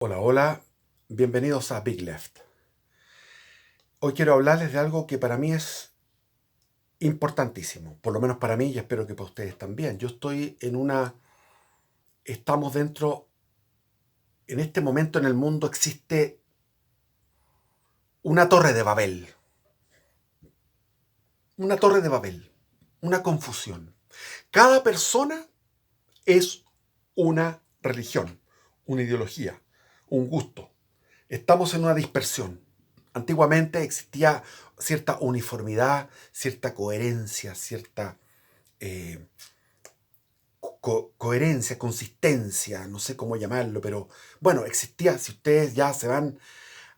Hola, hola, bienvenidos a Big Left. Hoy quiero hablarles de algo que para mí es importantísimo, por lo menos para mí y espero que para ustedes también. Estamos dentro, en este momento en el mundo existe una torre de Babel, una torre de Babel, una confusión. Cada persona es una religión, una ideología, un gusto. Estamos en una dispersión. Antiguamente existía cierta uniformidad, cierta coherencia, cierta eh, consistencia, no sé cómo llamarlo, pero bueno, existía. Si ustedes ya se van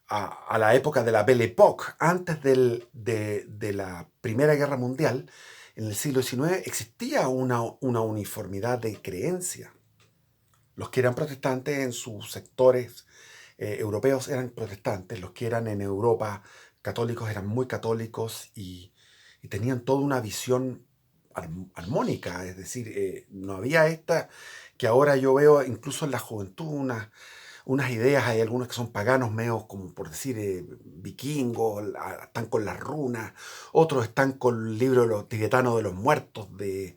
a la época de la Belle Époque, antes de la Primera Guerra Mundial, en el siglo XIX, existía una uniformidad de creencia. Los que eran protestantes en sus sectores europeos eran protestantes, los que eran en Europa católicos eran muy católicos y tenían toda una visión armónica, es decir, no había esta que ahora yo veo incluso en la juventud, unas ideas, hay algunos que son paganos, medio como por decir vikingos, están con las runas, otros están con el libro de los tibetanos de los muertos de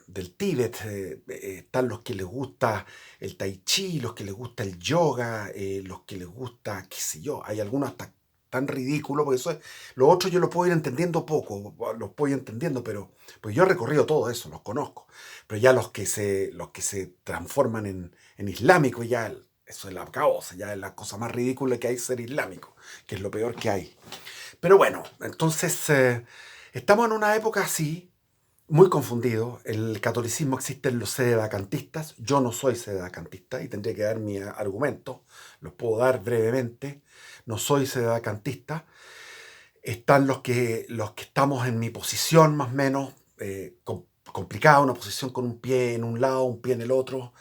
del Tíbet, están los que les gusta el tai chi, los que les gusta el yoga, los que les gusta, qué sé yo, hay algunos hasta tan ridículos, porque lo otro yo lo puedo ir entendiendo poco, los puedo ir entendiendo, pero pues yo he recorrido todo eso, los conozco, pero ya los que se transforman en islámicos, ya eso es la caosa, ya es la cosa más ridícula que hay ser islámico, que es lo peor que hay. Pero bueno, entonces estamos en una época así, muy confundido. El catolicismo existe en los sedevacantistas. Yo no soy sedevacantista y tendría que dar mi argumento. Los puedo dar brevemente. No soy sedevacantista. Están los que estamos en mi posición, más o menos, complicada, una posición con un pie en un lado, un pie en el otro.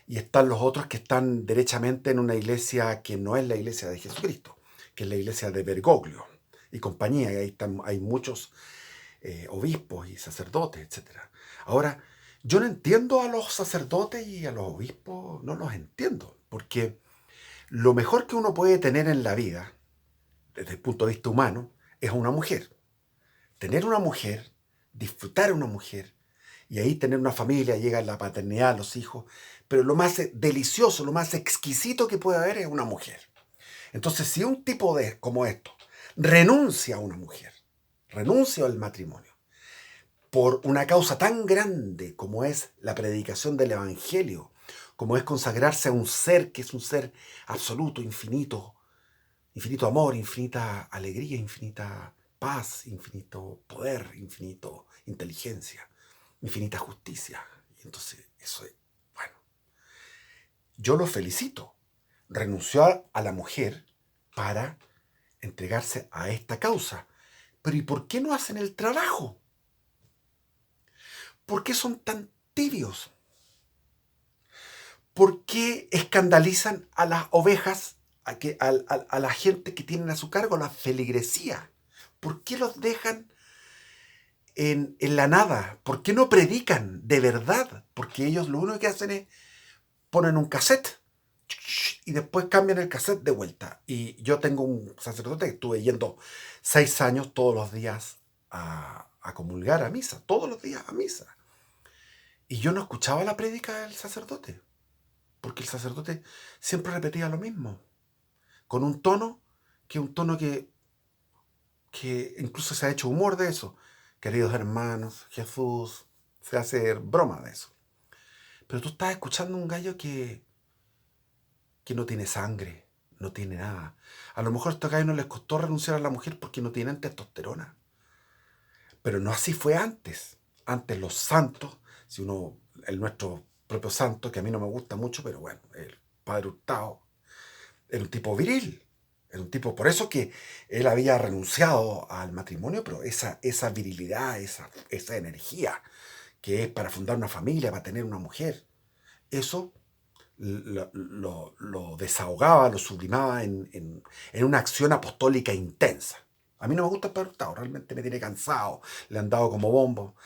Y están los otros que están derechamente en una iglesia que no es la iglesia de Jesucristo, que es la iglesia de Bergoglio y compañía. Y ahí hay muchos obispos y sacerdotes, etcétera. Ahora, yo no entiendo a los sacerdotes y a los obispos, no los entiendo, porque lo mejor que uno puede tener en la vida, desde el punto de vista humano, es una mujer. Tener una mujer, disfrutar a una mujer, y ahí tener una familia, llega la paternidad, los hijos, pero lo más delicioso, lo más exquisito que puede haber es una mujer. Entonces, si un tipo como esto renuncia a una mujer, renuncia al matrimonio, por una causa tan grande como es la predicación del Evangelio, como es consagrarse a un ser que es un ser absoluto, infinito, infinito amor, infinita alegría, infinita paz, infinito poder, infinito inteligencia, infinita justicia. Y entonces eso es, bueno, yo lo felicito. Renunció a la mujer para entregarse a esta causa. Pero ¿y por qué no hacen el trabajo? ¿Por qué son tan tibios? ¿Por qué escandalizan a las ovejas, a la gente que tienen a su cargo, la feligresía? ¿Por qué los dejan en la nada? ¿Por qué no predican de verdad? Porque ellos lo único que hacen es ponen un cassette y después cambian el cassette de vuelta. Y yo tengo un sacerdote que estuve yendo 6 años todos los días a comulgar a misa, todos los días a misa. Y yo no escuchaba la prédica del sacerdote, porque el sacerdote siempre repetía lo mismo, con un tono que incluso se ha hecho humor de eso. Queridos hermanos, Jesús, se hace broma de eso. Pero tú estás escuchando un gallo que no tiene sangre, no tiene nada. A lo mejor a estos gallos no les costó renunciar a la mujer porque no tienen testosterona. Pero no así fue antes. Antes los santos, si uno, el nuestro propio santo, que a mí no me gusta mucho, pero bueno, el padre Hurtado, era un tipo viril. Era un tipo, por eso que él había renunciado al matrimonio, pero esa virilidad, esa energía que es para fundar una familia, para tener una mujer, eso lo desahogaba, lo sublimaba en una acción apostólica intensa. A mí no me gusta el Padre Hurtado, realmente me tiene cansado, le han dado como bombo,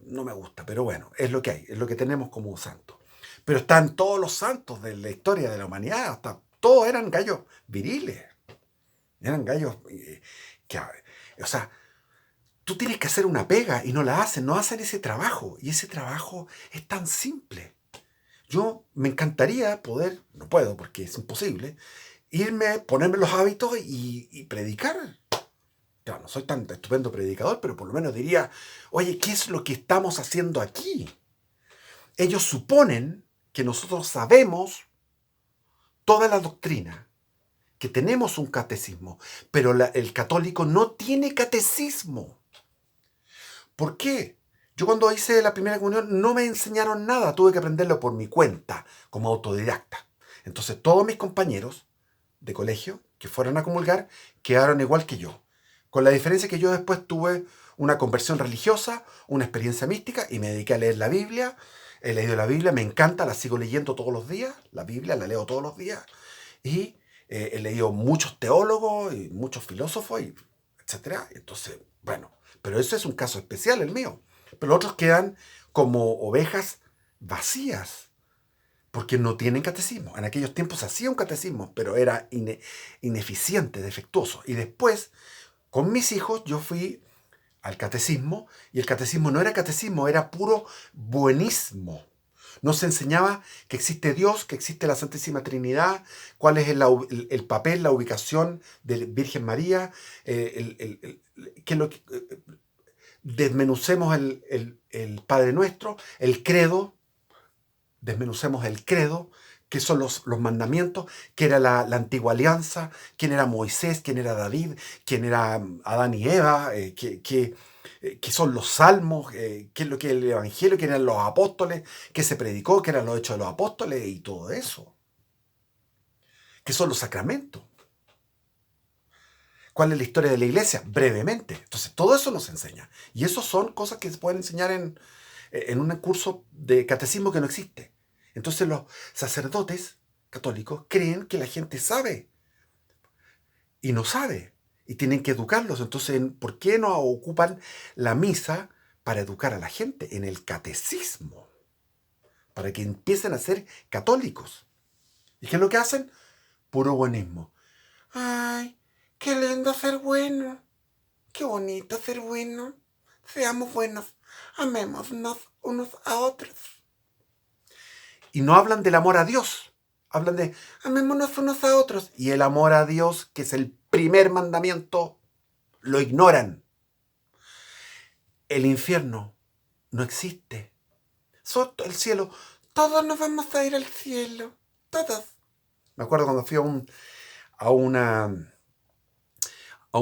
no me gusta, pero bueno, es lo que hay, es lo que tenemos como santo. Pero están todos los santos de la historia de la humanidad, hasta todos eran gallos viriles, eran gallos que, o sea, tú tienes que hacer una pega y no la hacen, no hacen ese trabajo, y ese trabajo es tan simple. Yo me encantaría poder, no puedo porque es imposible, irme, ponerme los hábitos y predicar. Claro, no soy tan estupendo predicador, pero por lo menos diría, oye, ¿qué es lo que estamos haciendo aquí? Ellos suponen que nosotros sabemos toda la doctrina, que tenemos un catecismo, pero el católico no tiene catecismo. ¿Por qué? Yo cuando hice la primera comunión no me enseñaron nada, tuve que aprenderlo por mi cuenta, como autodidacta. Entonces todos mis compañeros de colegio que fueron a comulgar quedaron igual que yo, con la diferencia que yo después tuve una conversión religiosa, una experiencia mística y me dediqué a leer la Biblia. He leído la Biblia, me encanta, la sigo leyendo todos los días, la Biblia la leo todos los días y he leído muchos teólogos y muchos filósofos, y etcétera. Entonces, bueno, pero eso es un caso especial el mío. Pero los otros quedan como ovejas vacías, porque no tienen catecismo. En aquellos tiempos se hacía un catecismo, pero era ineficiente, defectuoso. Y después, con mis hijos, yo fui al catecismo, y el catecismo no era catecismo, era puro buenismo. Nos enseñaba que existe Dios, que existe la Santísima Trinidad, cuál es el papel, la ubicación de Virgen María, que lo que, desmenucemos el Padre Nuestro, el credo, desmenucemos el credo, qué son los mandamientos, qué era la antigua alianza, quién era Moisés, quién era David, quién era Adán y Eva, qué son los salmos, qué es lo que es el evangelio, quién eran los apóstoles, qué se predicó, qué eran los hechos de los apóstoles y todo eso. ¿Qué son los sacramentos? ¿Cuál es la historia de la iglesia? Brevemente. Entonces, todo eso nos enseña. Y eso son cosas que se pueden enseñar en un curso de catecismo que no existe. Entonces, los sacerdotes católicos creen que la gente sabe y no sabe. Y tienen que educarlos. Entonces, ¿por qué no ocupan la misa para educar a la gente? En el catecismo. Para que empiecen a ser católicos. ¿Y qué es lo que hacen? Puro buenismo. Ay, qué lindo ser bueno. Qué bonito ser bueno. Seamos buenos. Amémonos unos a otros. Y no hablan del amor a Dios. Hablan de amémonos unos a otros. Y el amor a Dios, que es el primer mandamiento, lo ignoran. El infierno no existe. El cielo. Todos nos vamos a ir al cielo. Todos. Me acuerdo cuando fui a un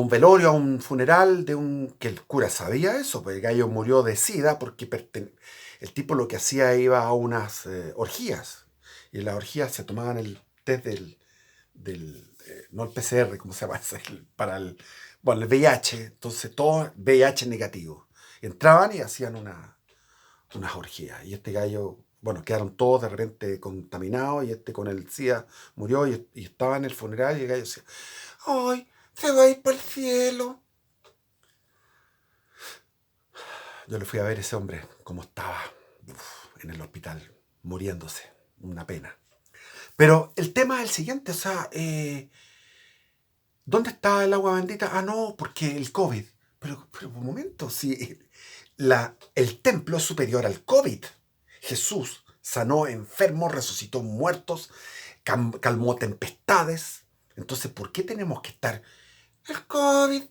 velorio, a un funeral que el cura sabía eso, pues el gallo murió de sida porque el tipo lo que hacía iba a unas orgías, y en las orgías se tomaban el test no el PCR, ¿cómo se llama? Bueno, el VIH, entonces todo VIH negativo. Entraban y hacían unas orgías, y este gallo, bueno, quedaron todos de repente contaminados, y con el SIDA murió, y estaba en el funeral, y el gallo decía, ¡ay! Se va a ir para el cielo. Yo le fui a ver a ese hombre como estaba en el hospital, muriéndose. Una pena. Pero el tema es el siguiente, o sea, ¿dónde está el agua bendita? Ah, no, porque el COVID. Pero un momento, si el templo es superior al COVID. Jesús sanó enfermos, resucitó muertos, calmó tempestades. Entonces, ¿por qué tenemos que estar el COVID?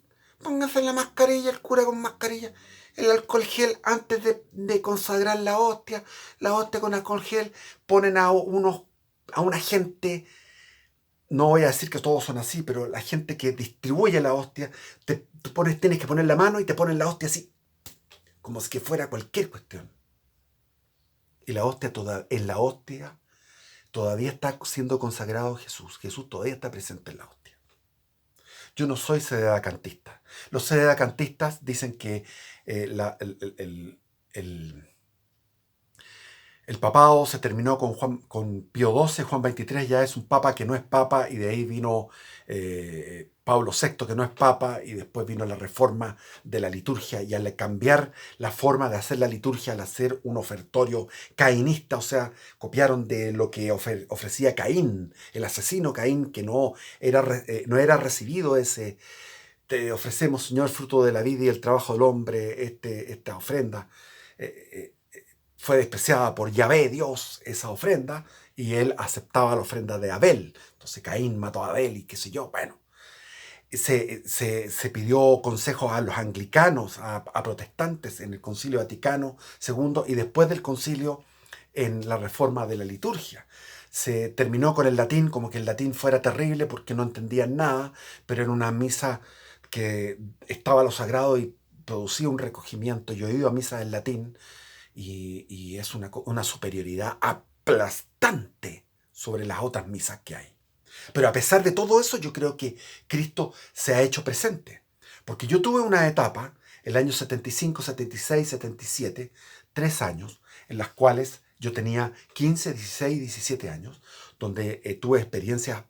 Póngase la mascarilla, el cura con mascarilla, el alcohol gel antes de consagrar la hostia con alcohol gel, ponen a una gente, no voy a decir que todos son así, pero la gente que distribuye la hostia, tienes que poner la mano y te ponen la hostia así, como si que fuera cualquier cuestión. Y en la hostia todavía está siendo consagrado Jesús. Jesús todavía está presente en la hostia. Yo no soy sedevacantista. Los sedevacantistas dicen que el papado se terminó con Pío XII, Juan XXIII ya es un papa que no es papa, y de ahí vino Pablo VI, que no es papa, y después vino la reforma de la liturgia, y al cambiar la forma de hacer la liturgia, al hacer un ofertorio cainista, o sea, copiaron de lo que ofrecía Caín, el asesino Caín, que no era recibido ese, te ofrecemos, Señor, fruto de la vida y el trabajo del hombre, esta ofrenda. Fue despreciada por Yahvé, Dios, esa ofrenda, y él aceptaba la ofrenda de Abel. Entonces Caín mató a Abel y qué sé yo, bueno. Se pidió consejo a los anglicanos, a protestantes en el Concilio Vaticano II y después del concilio en la reforma de la liturgia. Se terminó con el latín, como que el latín fuera terrible porque no entendían nada, pero era una misa que estaba lo sagrado y producía un recogimiento. Yo he ido a misa en latín y es una superioridad aplastante sobre las otras misas que hay. Pero a pesar de todo eso, yo creo que Cristo se ha hecho presente. Porque yo tuve una etapa, el año 75, 76, 77, 3 años, en las cuales yo tenía 15, 16, 17 años, donde tuve experiencias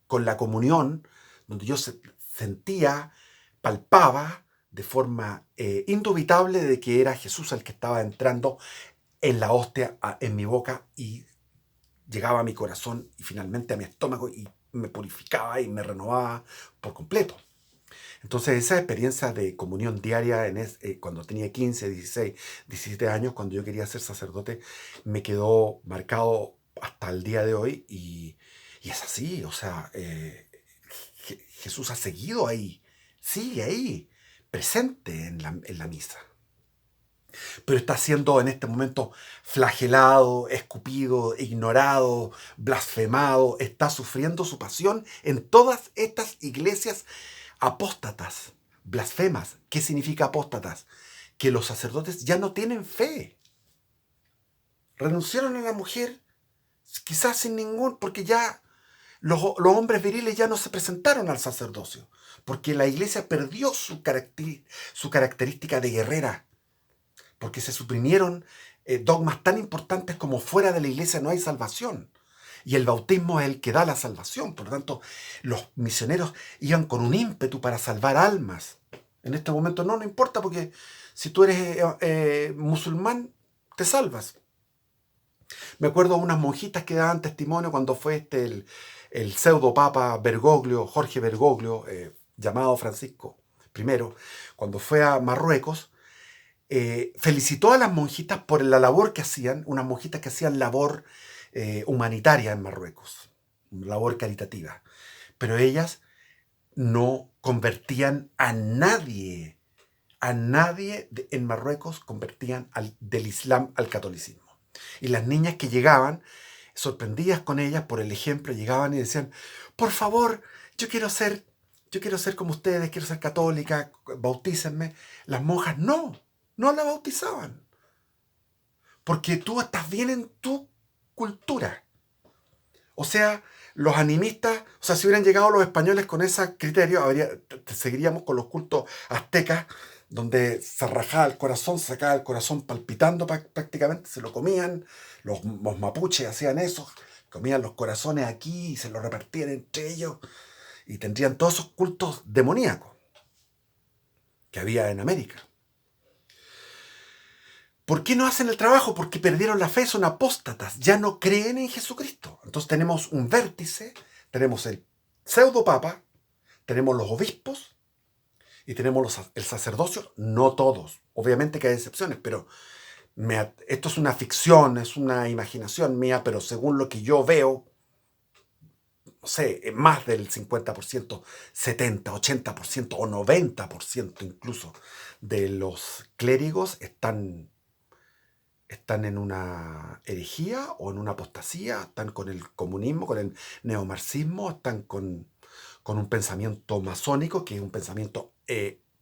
con la comunión, donde yo sentía, palpaba de forma indubitable de que era Jesús el que estaba entrando en la hostia en mi boca y llegaba a mi corazón y finalmente a mi estómago y me purificaba y me renovaba por completo. Entonces esa experiencia de comunión diaria cuando tenía 15, 16, 17 años, cuando yo quería ser sacerdote, me quedó marcado hasta el día de hoy y es así, o sea, Jesús ha seguido ahí, sigue ahí, presente en la misa. Pero está siendo en este momento flagelado, escupido, ignorado, blasfemado, está sufriendo su pasión en todas estas iglesias apóstatas, blasfemas. ¿Qué significa apóstatas? Que los sacerdotes ya no tienen fe. Renunciaron a la mujer, quizás sin ningún, porque ya los hombres viriles ya no se presentaron al sacerdocio, porque la iglesia perdió su característica de guerrera, porque se suprimieron dogmas tan importantes como fuera de la iglesia no hay salvación. Y el bautismo es el que da la salvación. Por lo tanto, los misioneros iban con un ímpetu para salvar almas. En este momento no importa, porque si tú eres musulmán, te salvas. Me acuerdo de unas monjitas que daban testimonio cuando fue el pseudo papa Bergoglio, Jorge Bergoglio, llamado Francisco I, cuando fue a Marruecos. Felicitó a las monjitas por la labor que hacían, unas monjitas que hacían labor humanitaria en Marruecos, labor caritativa. Pero ellas no convertían a nadie en Marruecos convertían del Islam al catolicismo. Y las niñas que llegaban, sorprendidas con ellas por el ejemplo, llegaban y decían, por favor, yo quiero ser como ustedes, quiero ser católica, bautícenme. Las monjas no la bautizaban. Porque tú estás bien en tu cultura. O sea, los animistas, o sea, si hubieran llegado los españoles con ese criterio, seguiríamos con los cultos aztecas, donde se rajaba el corazón, se sacaba el corazón palpitando prácticamente, se lo comían, los mapuches hacían eso, comían los corazones aquí y se los repartían entre ellos, y tendrían todos esos cultos demoníacos que había en América. ¿Por qué no hacen el trabajo? Porque perdieron la fe, son apóstatas, ya no creen en Jesucristo. Entonces tenemos un vértice, tenemos el pseudo papa, tenemos los obispos y tenemos el sacerdocio, no todos. Obviamente que hay excepciones, pero esto es una ficción, es una imaginación mía, pero según lo que yo veo, no sé, más del 50%, 70, 80% o 90% incluso de los clérigos están en una herejía o en una apostasía, están con el comunismo, con el neomarxismo, están con un pensamiento masónico, que es un pensamiento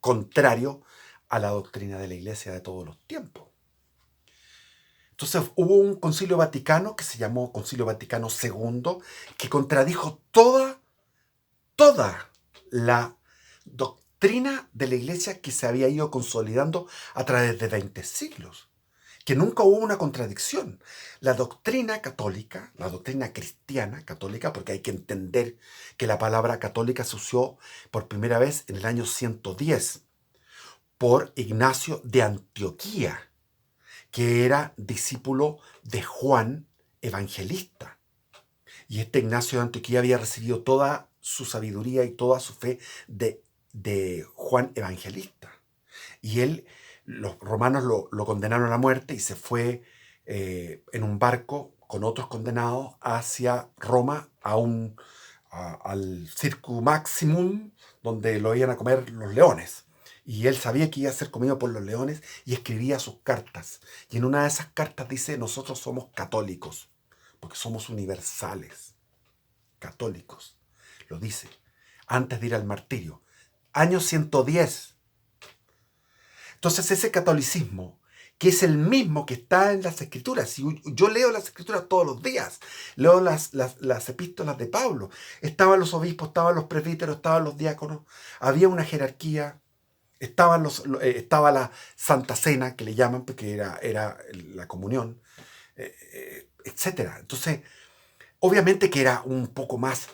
contrario a la doctrina de la Iglesia de todos los tiempos. Entonces hubo un concilio vaticano que se llamó Concilio Vaticano II, que contradijo toda la doctrina de la Iglesia que se había ido consolidando a través de 20 siglos. que nunca hubo una contradicción. La doctrina católica, la doctrina cristiana católica, porque hay que entender que la palabra católica se usó por primera vez en el año 110 por Ignacio de Antioquía, que era discípulo de Juan Evangelista. Y este Ignacio de Antioquía había recibido toda su sabiduría y toda su fe de Juan Evangelista. Y él, los romanos lo condenaron a muerte y se fue en un barco con otros condenados hacia Roma al Circus Maximum, donde lo iban a comer los leones. Y él sabía que iba a ser comido por los leones y escribía sus cartas. Y en una de esas cartas dice: nosotros somos católicos, porque somos universales. Católicos. Lo dice antes de ir al martirio. Año 110. Entonces ese catolicismo, que es el mismo que está en las escrituras, si yo leo las escrituras todos los días, leo las epístolas de Pablo, estaban los obispos, estaban los presbíteros, estaban los diáconos, había una jerarquía, estaba la Santa Cena, que le llaman, porque era la comunión, etc. Entonces, obviamente que era un poco más,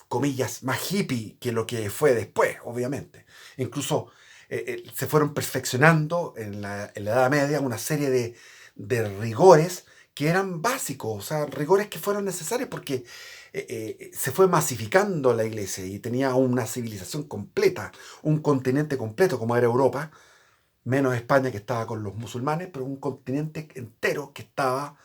comillas, más hippie que lo que fue después, obviamente. Incluso se fueron perfeccionando en la Edad Media una serie de rigores que eran básicos, o sea, rigores que fueron necesarios porque se fue masificando la iglesia y tenía una civilización completa, un continente completo como era Europa, menos España que estaba con los musulmanes, pero un continente entero que estaba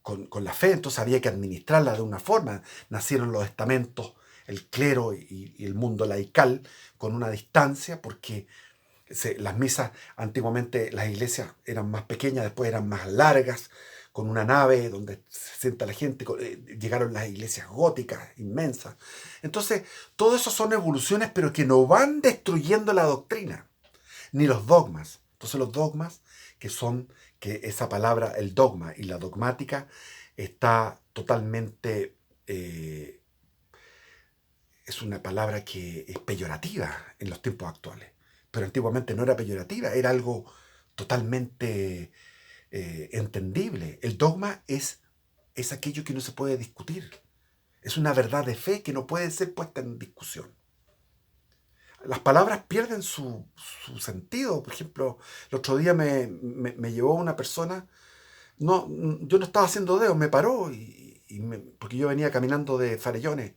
con la fe. Entonces había que administrarla de una forma. Nacieron los estamentos, el clero y el mundo laical con una distancia, porque las misas, antiguamente las iglesias eran más pequeñas, después eran más largas, con una nave donde se sienta la gente. Llegaron las iglesias góticas, inmensas. Entonces, todo eso son evoluciones, pero que no van destruyendo la doctrina, ni los dogmas. Entonces los dogmas, que esa palabra, el dogma y la dogmática, está totalmente... es una palabra que es peyorativa en los tiempos actuales. Pero antiguamente no era peyorativa, era algo totalmente entendible. El dogma es aquello que no se puede discutir. Es una verdad de fe que no puede ser puesta en discusión. Las palabras pierden su sentido. Por ejemplo, el otro día me llevó una persona, yo no estaba haciendo dedos, me paró porque yo venía caminando de Farellones.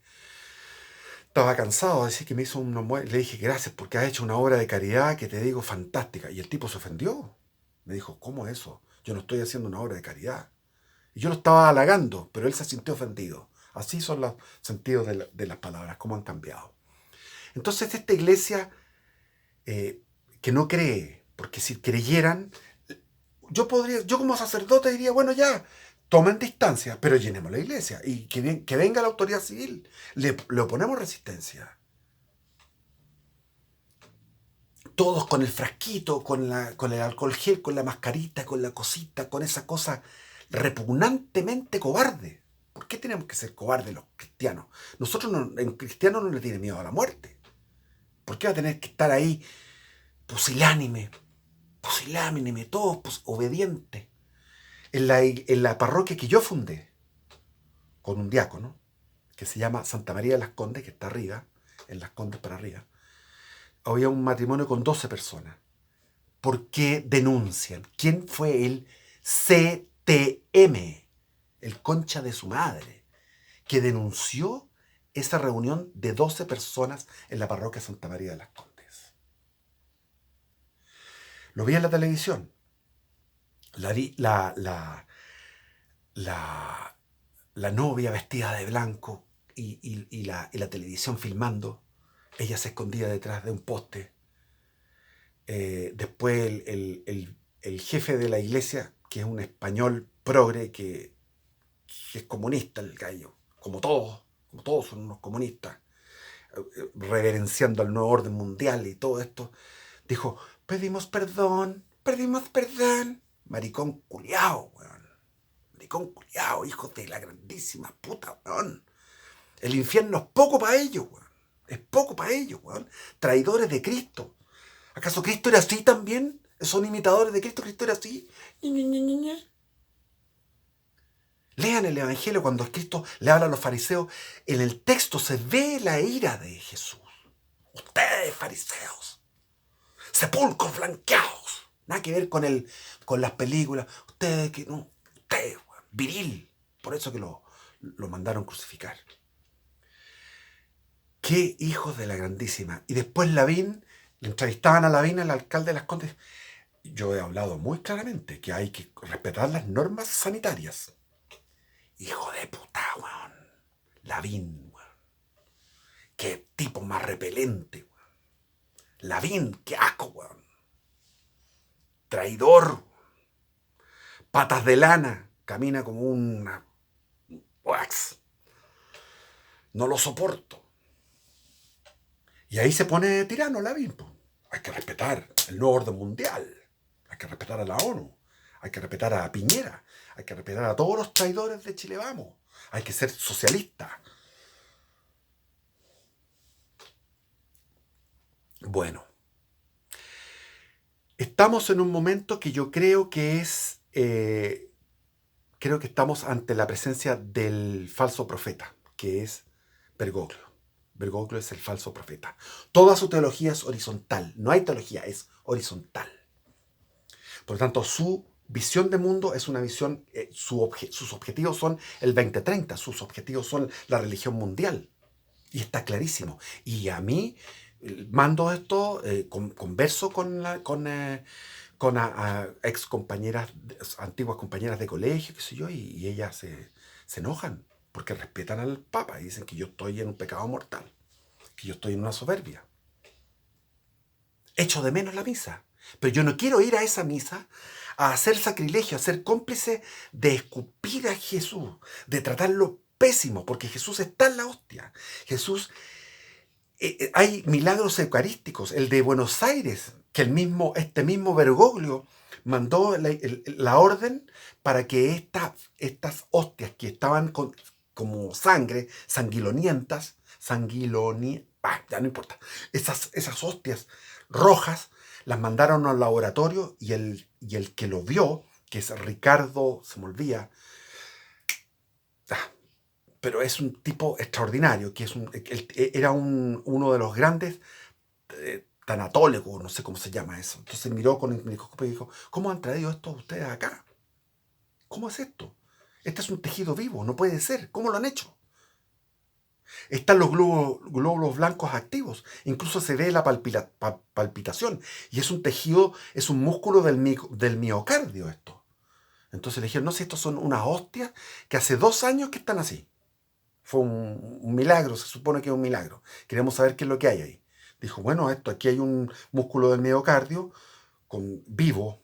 Estaba cansado, así que me hizo le dije: gracias, porque has hecho una obra de caridad que te digo fantástica. Y el tipo se ofendió. Me dijo: ¿cómo eso? Yo no estoy haciendo una obra de caridad. Y yo lo estaba halagando, pero él se sintió ofendido. Así son los sentidos de las palabras, cómo han cambiado. Entonces esta iglesia que no cree, porque si creyeran, yo como sacerdote diría: bueno, ya, tomen distancia, pero llenemos la iglesia y que venga la autoridad civil. Le oponemos resistencia. Todos con el frasquito, con el alcohol gel, con la mascarita, con la cosita, con esa cosa repugnantemente cobarde. ¿Por qué tenemos que ser cobardes los cristianos? Nosotros en cristianos no le tiene miedo a la muerte. ¿Por qué va a tener que estar ahí pusilánime, todos obedientes? En la parroquia que yo fundé, con un diácono, que se llama Santa María de las Condes, que está arriba, en Las Condes para arriba, había un matrimonio con 12 personas. ¿Por qué denuncian? ¿Quién fue el CTM? El concha de su madre, que denunció esa reunión de 12 personas en la parroquia Santa María de las Condes. Lo vi en la televisión. La novia vestida de blanco y la televisión filmando. Ella se escondía detrás de un poste. Después el jefe de la iglesia, que es un español progre, que es comunista, el gallo, como todos son unos comunistas, reverenciando al nuevo orden mundial y todo esto, dijo: pedimos perdón. Maricón culiao, weón. Maricón culiao, hijos de la grandísima puta, weón. El infierno es poco para ellos, weón. Es poco para ellos, weón. Traidores de Cristo. ¿Acaso Cristo era así también? Son imitadores de Cristo. Cristo era así. Ñe, Ñe, Ñe, Ñe, Ñe. Lean el Evangelio cuando Cristo le habla a los fariseos. En el texto se ve la ira de Jesús. Ustedes, fariseos, sepulcros blanqueados. Nada que ver con las películas. Ustedes que no. Ustedes, viril. Por eso que lo mandaron crucificar. Qué hijos de la grandísima. Y después Lavín, le entrevistaban a Lavín, el alcalde de Las Condes. Yo he hablado muy claramente que hay que respetar las normas sanitarias. Hijo de puta, weón. Lavín, weón. Qué tipo más repelente, weón. Lavín, qué asco, weón. Traidor. Patas de lana. Camina como una wax. No lo soporto. Y ahí se pone tirano Lavín, pues. Hay que respetar el nuevo orden mundial. Hay que respetar a la ONU. Hay que respetar a Piñera. Hay que respetar a todos los traidores de Chile Vamos. Hay que ser socialista. Bueno. Estamos en un momento que yo creo que es... creo que estamos ante la presencia del falso profeta, que es Bergoglio. Bergoglio es el falso profeta. Toda su teología es horizontal. No hay teología, es horizontal. Por lo tanto, su visión de mundo es una visión, sus objetivos son el 2030, sus objetivos son la religión mundial. Y está clarísimo. Y a mí, mando esto, converso con ex compañeras, antiguas compañeras de colegio, qué sé yo, y ellas se enojan porque respetan al Papa y dicen que yo estoy en un pecado mortal, que yo estoy en una soberbia. Echo de menos la misa, pero yo no quiero ir a esa misa a hacer sacrilegio, a ser cómplice de escupir a Jesús, de tratarlo pésimo, porque Jesús está en la hostia. Jesús, hay milagros eucarísticos, el de Buenos Aires, que este mismo Bergoglio mandó la orden para que estas hostias que estaban como sangre, sanguinolientas, ya no importa, esas hostias rojas, las mandaron al laboratorio y el que lo vio, que es Ricardo, se me olvida, pero es un tipo extraordinario, que era uno de los grandes tanatólogos, no sé cómo se llama eso. Entonces miró con el microscopio y dijo, ¿cómo han traído esto ustedes acá? ¿Cómo es esto? Este es un tejido vivo, no puede ser. ¿Cómo lo han hecho? Están los glóbulos blancos activos. Incluso se ve la palpitación. Y es un tejido, es un músculo del miocardio esto. Entonces le dijeron, no sé, estos son unas hostias que hace 2 años que están así. Fue un milagro, se supone que es un milagro. Queremos saber qué es lo que hay ahí. Dijo, bueno, aquí hay un músculo del miocardio vivo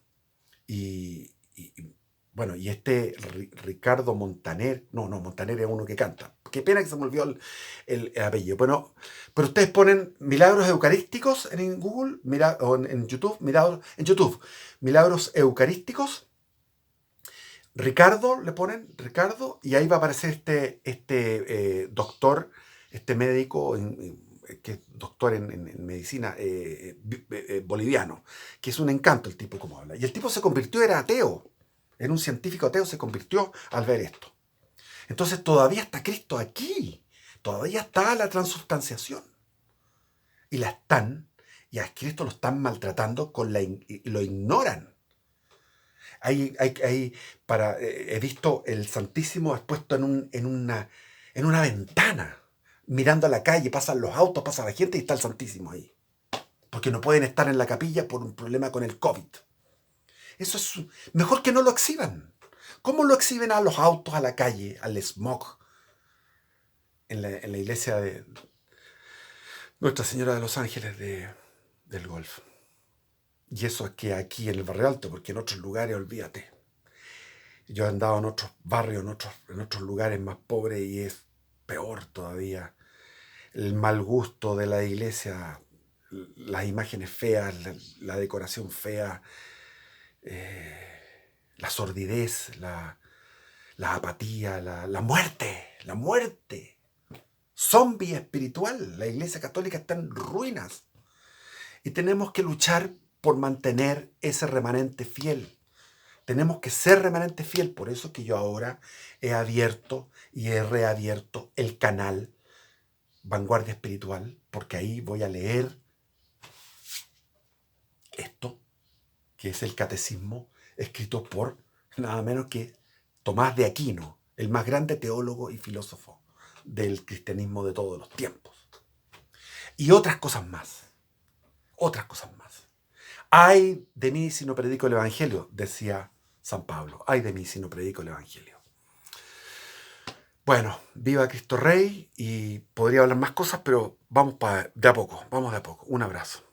bueno, y este Ricardo Montaner, no, Montaner es uno que canta. Qué pena que se me olvidó el apellido. Bueno, pero ustedes ponen milagros eucarísticos en Google, o en YouTube, milagros eucarísticos. Ricardo, le ponen Ricardo, y ahí va a aparecer este doctor, este médico, que es doctor en medicina boliviano, que es un encanto el tipo como habla. Y el tipo se convirtió, era ateo, era un científico ateo, se convirtió al ver esto. Entonces todavía está Cristo aquí, todavía está la transubstanciación. Y a Cristo lo están maltratando, lo ignoran. He visto el Santísimo expuesto en una ventana, mirando a la calle, pasan los autos, pasa la gente y está el Santísimo ahí. Porque no pueden estar en la capilla por un problema con el COVID. Eso es mejor que no lo exhiban. ¿Cómo lo exhiben a los autos, a la calle, al smog? En la iglesia de Nuestra Señora de los Ángeles del Golf. Y eso es que aquí en el Barrio Alto, porque en otros lugares, olvídate. Yo he andado en otros barrios, en otros lugares más pobres y es peor todavía. El mal gusto de la iglesia, las imágenes feas, la decoración fea, la sordidez, la apatía, la muerte. Zombie espiritual. La iglesia católica está en ruinas. Y tenemos que luchar por mantener ese remanente fiel. Tenemos que ser remanente fiel. Por eso que yo ahora he abierto y he reabierto el canal Vanguardia Espiritual, porque ahí voy a leer esto, que es el catecismo escrito por nada menos que Tomás de Aquino, el más grande teólogo y filósofo del cristianismo de todos los tiempos. Y otras cosas más. Otras cosas más. Ay de mí si no predico el Evangelio, decía San Pablo. Ay de mí si no predico el Evangelio. Bueno, viva Cristo Rey, y podría hablar más cosas, pero vamos de a poco, vamos de a poco. Un abrazo.